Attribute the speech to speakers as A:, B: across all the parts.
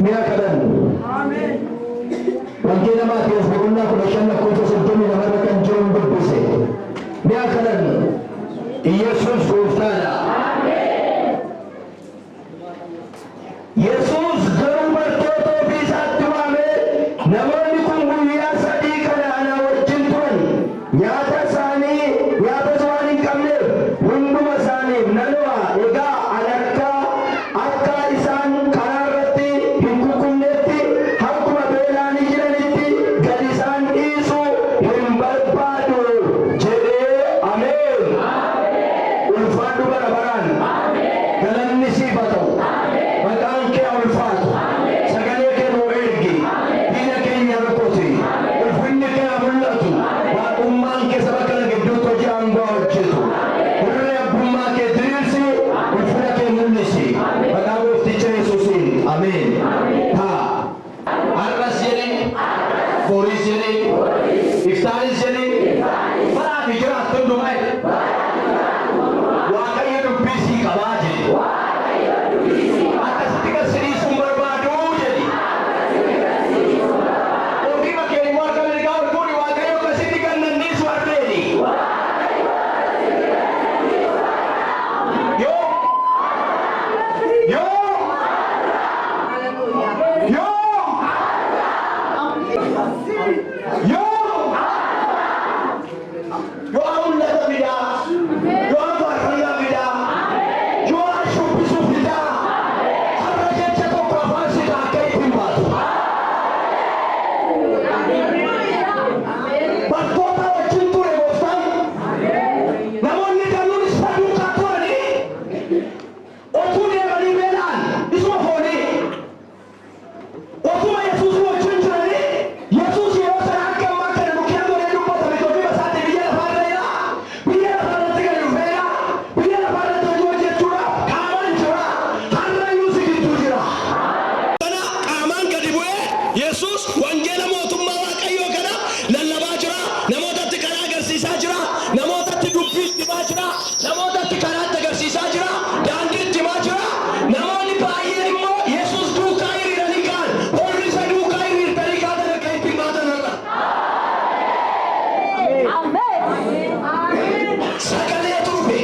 A: Mia kadan. Amen. Wangeela Maatiyoos boqonnaa 15:30 namarra kan jiru dubbise. Mia kadan. Yesuus gooftaadha. Amen. Yesuus garuu bartoota ofii isaatti waamee namoonni kun guyyaa sadii kana ana wajjin turan. Nyaata isaanii waan hin qabneef hunduma isaaniif nanuma egaa akka isaan karaa irratti hin kukufneetti akkuma beela'anii jiranitti gad isaan dhiisuu hin barbaadu jedhee ameen. Ulfaadhu bara baraan galanni siif haa ta'u. Maqaan kee ulfaatu. Sagalee kee nuu ergi. Diina keenya rukuti. Ulfinni kee haa mul'atu. Waaqummaan kee saba kana gidduutti hojii aangoo hojjetu. Hirree abbummaa kee diriirsi. Ulfina kee mul'isi. Maqaa goofticha Yesuusiin. Ameen. Haa. Har'as jedhee, boriis jedhee, iftaanis jedhee, baraa fi jiraattu hundumaa Waaqayyo dubbii sii qabaa jedhe. Akkasitti kan siidhiisuun barbaadu jedhe. Ofii makeenya waan kana dhigaa olfuudhi Waaqayyo akkasitti kan nanniisu ardeeni. Yoo mul'ata fidaa, yoo faarfannaa fidaa, yoo shubbisuu fidaa, har'a jecha tokko afaan sitaa akka ittiin baatu. Bartoota wajjin ture gooftaan. Namoonni danuun isa duukaa turanii otuu deemanii beela'an isuma foonii. Otuma Yesuus wajjin jiranii Yesuus yeroo sana akka ammaa kana dukkana godhee dubbatame ofii isaatti biyya lafaarra jira. Biyya lafaarratti gadi dhufeera. Biyya lafaarratti hojii hojjechuudhaaf qaamaan jira. Har'a iyyuu si gidduu jira. Kana qaamaan gadi bu'ee Yesuus wangeela mootummaa Waaqayyoo kana lallabaa jira. Namootatti karaa agarsiisaa jira. Namootatti dubbii himaa jira. Namootatti karaatti agarsiisaa jira. Daandii himaa jira. Namoonni baay'een immoo Yesuus duukaa hiriiranii kaan. Warri isa duukaa hiriirtanii kaatan akka ittiin baatan irra. Sagalee turbe.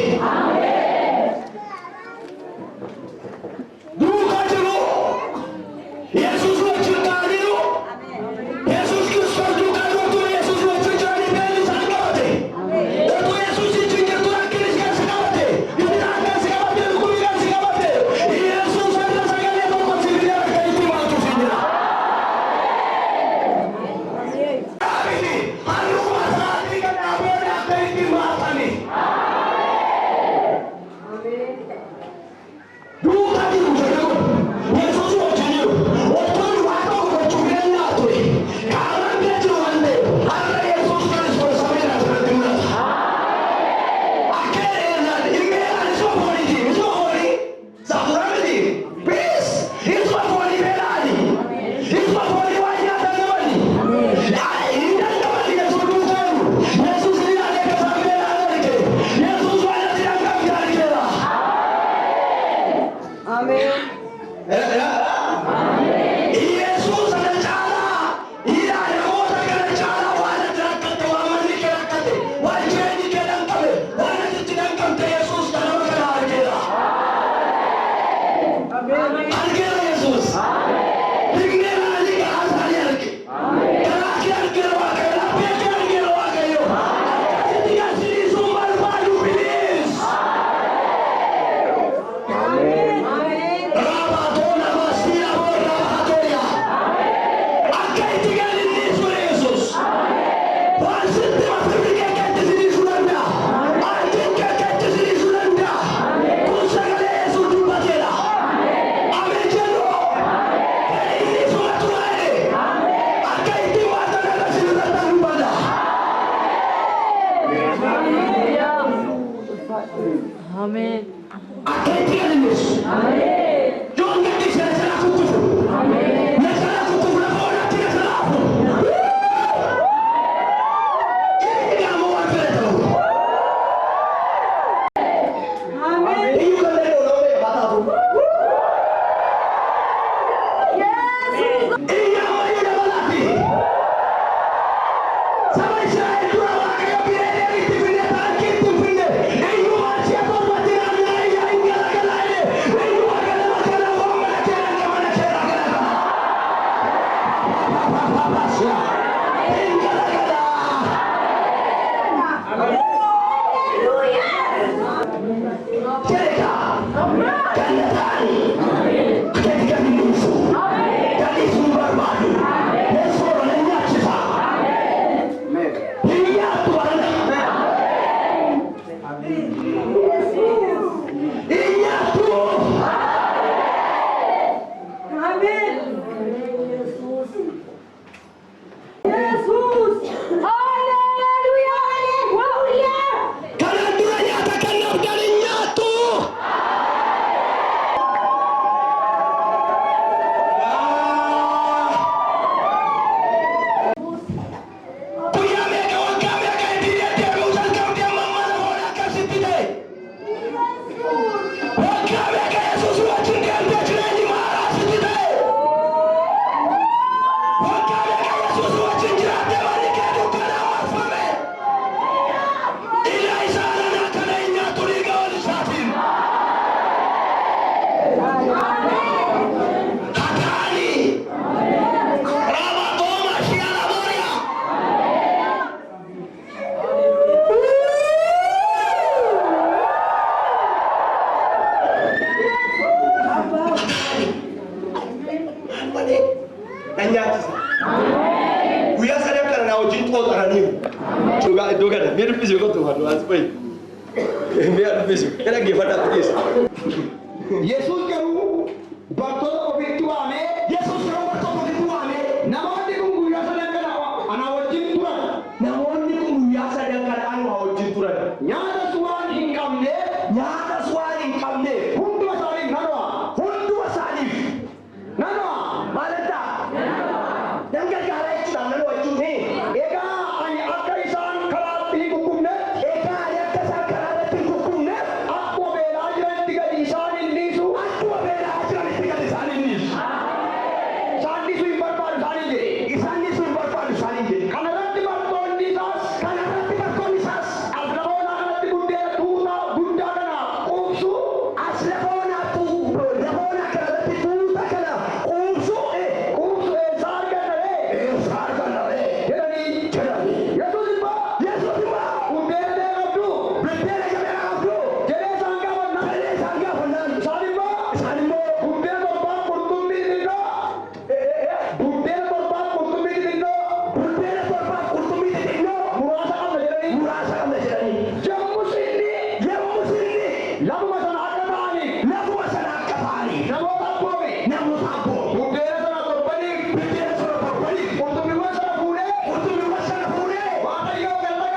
A: Duukaa jiru. Yesuus wajjin ta'aniiru. Yesuus Kiristoos duukaa jirtu Yesuus wajjin jiranii beelli isaan qabate. Otoo Yesuus wajjin jirtu rakkinis kan si qabate. Ibidaan kan si qabate. Dhukkubni kan si qabate. Yesuus irra sagalee tokko si fidee akka ittiin baatu si jira. Halluma isaatii kan dhaabee akka ittiin baatani. Duukaa jiru jedhu Yesuus wajjin jiru. Otoo waan tokko gochuu danda'a ture. Qaamaan bira jiru waan ta'eef har'a Yesuus Kiristoos samii asirratti mul'ata. Akka eeyyaan ilmeedhaan isuma fooniiti. Isuma foonii. Safuura miti. Biis. Isuma foonii beela'ani. Isuma foonii waan nyaatan qabani. Hin dandamani Yesuus duukaa jiru. Yesuus ni ilaalee akka isaan beela'an arge. Yesuus waan asii hanqaaf argeera. Yesuus ana caalaa. Ila namoota kana caalaa waan ati rakkate, waan manni kee rakkate, waan jireenyi kee danqame, waan ati itti danqamte Yesuus kanama kana argeera. Argeera Yesuus. Dhiqnee laalii garaa isaanii arge. Garaa kee argeera Waaqayyo. Laphee kee argeera Waaqayyo. Akkasitti kan siidhiisuun barbaadu biliis. Rabaatoo namas ni aboo rabaatoo yaa. Akka itti galinni sun Yesuus. Waan sitti mafirri kee keetti siidhisuu danda'a. Arjin kee keetti siidhisuu danda'a. Kun sagalee Yesuus dubbateedha. Ameen jedhu. Inni suma turee. Akka itti waanta kana siirratti dubbata.
B: Amen.
A: Akka itti galinni sun. Yoon gadi sana kukufu. Na sana kukufu lafa oolatti na sana hafu. Inni gaamoo waan fedhe ta'u. Iyyuu kan danda'u nama beeka haa taatu. Cerita. Kanatani. Ketika dimusuh. Jadi Hin Barbaadu. Yesuus nyaksa. Iya Tuhan. Iya Tuhan.
B: Amin. Yesus. Haleluya. Haleluya.
A: Kalian sudah nyatakan dari nyatu. Punya mereka, warga mereka yang tidak diurusan kamu dia memanfaatkan Akkasitti. Warga mereka Yesuus wajin kan dia tidak dimarah sedih. Warga mereka Yesuus wajin tidak dimiliki bukan amat pamer. Ila ISAAN akan nyatu di gaul satin. Hatani. Rama Toma Siala Moria. Nanyatis. Guyyaa sadii kana na wajjin xooxaraniiru. Dhugaa iddoo kana mee dubbisuu qottu fadhu as bahi. Mee dubbisuu kana geeffadhaa dhiyeessa. Yesuus garuu bartoota ofiitti waamee Yesuus garuu bartoota ofiitti waamee namoonni kun guyyaa sadii kana anaa wajjin turan. Namoonni kun guyyaa sadii kana anaa wajjin turan. Nyaatas waan hin qabne hunduma isaaniif nanuma. Hunduma isaaniif nanuma. Maalidha? Dangargaaraa jechuudhaan nanuma jechuun egaa ani akka isaan karaatti hin kukkufneef akkuma beelaa jiranitti gadi isaan hin dhiisu. Isaan dhiisuu hin barbaadu isaaniin jedhe. Kana irratti bartoonni isaas as lafoonaa kanatti buddeena tuutaa guddaa kana quubsu. Quubsu eessaa arganna ree? Jedhanii. Yesuus immoo buddeena ta'e qabdu. Jedhee isaan gaafannaan. Isaan immoo buddeena torbaan qurxummii xixiqqoo. Muraasa qabna jedhanii. Yommus inni lafuma sana akka ta'aniif namoota abboomi. Buddeena sana torbaniif qurxummiiwwan sana fuudhee Waaqayyoo galata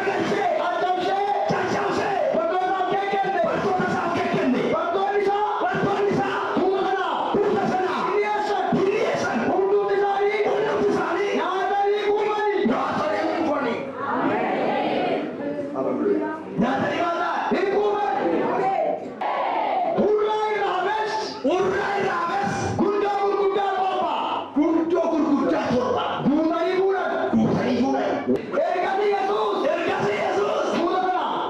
A: galchee caccabsee bartootaaf kenne. Bartoonni isaa tuuta sana hin dhiyeessan. Hundumti isaanii nyaatanii quufanii. Hin quufan. Hurraa irraa hafes guddoo gurguddaa torba guutanii fuudhan. Ergasii Yesuus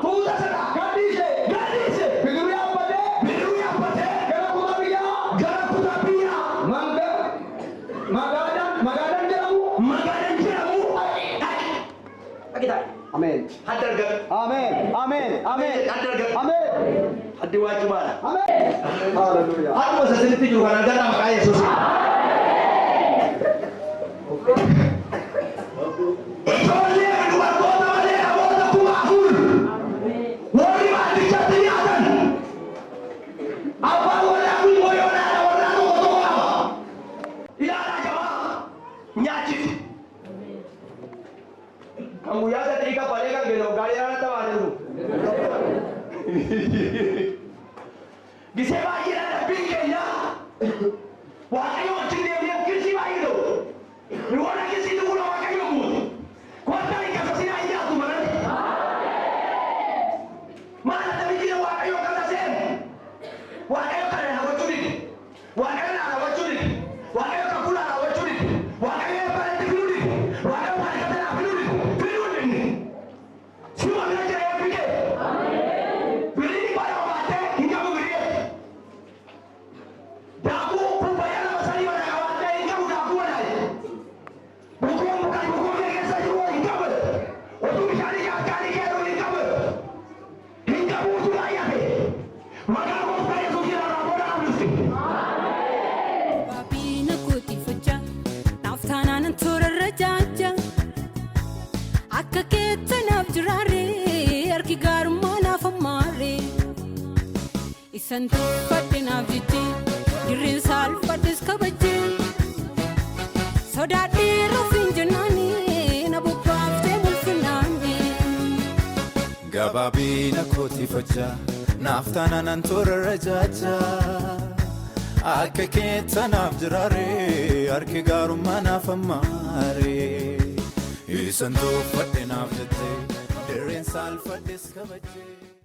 A: tuuta sana gadhiise. Bidiruu yaabbatee gara kutaa biyyaa magaalaan jedhamu.
C: Amen.
A: Haddargan.
C: Amen.
A: Haddargan.
C: Amen.
A: Haddi waajibaadha.
C: Hallelujah.
A: Hadduma sasinitti jiru kana gara maqaa Yesuus. Ijoollee dubartoota malee namoota 4,000 warri baadiyyaatti nyaatan. Abbaan warraa kun moyoodhaadha warraa tokko qaba. Ilaalaa jabaa nyaachisi. Kan guyyaa sadii kabbalee kan beekamu gaarii irraa taphateeru. Gisee baay'eedhaan dhabbiin keenya Waaqayyo wajjin deemnee kirsii baay'ee ta'u. Nu warra kirsii dhuguudha Waaqayyo guutu. Kottaa hin kasasinaa hin nyaatu marati. Maal adda bijjina Waaqayyo kana seenu? Waaqayyo kana raawwachuu dide. Waaqayyo na raawwachuu dide. Waaqayyo kan fuula raawwachuu dide. Waaqayyo eebbaatti fiduu dide. Waaqayyo kan katanaa fiduu dide. Fiduu dide. Sima bira jira eebbike. Biriin baay'ee baatee hin qabu biree. Daakuu kubbayyaa lama sadii mana qabaatee hin qabu daakuu walaayee. Bukuun kee keessa jiru hin qabu. Otuu bishaanii jaarkaanii keessa hin qabu. Hin qabu.
D: Isan tuffadhinaaf jettee dirreen saalfadhes kabajjee sodaadhee rafin jennaanii na bubbaaftee bulfinnaanii.
E: Gabaabina kooti fachaa naaf taanaan toora rajajaa akka keettanaaf jiraaree harki gaarummaa naaf ammaaree isan tuffadhinaaf jettee dirreen saalfadhes kabajjee.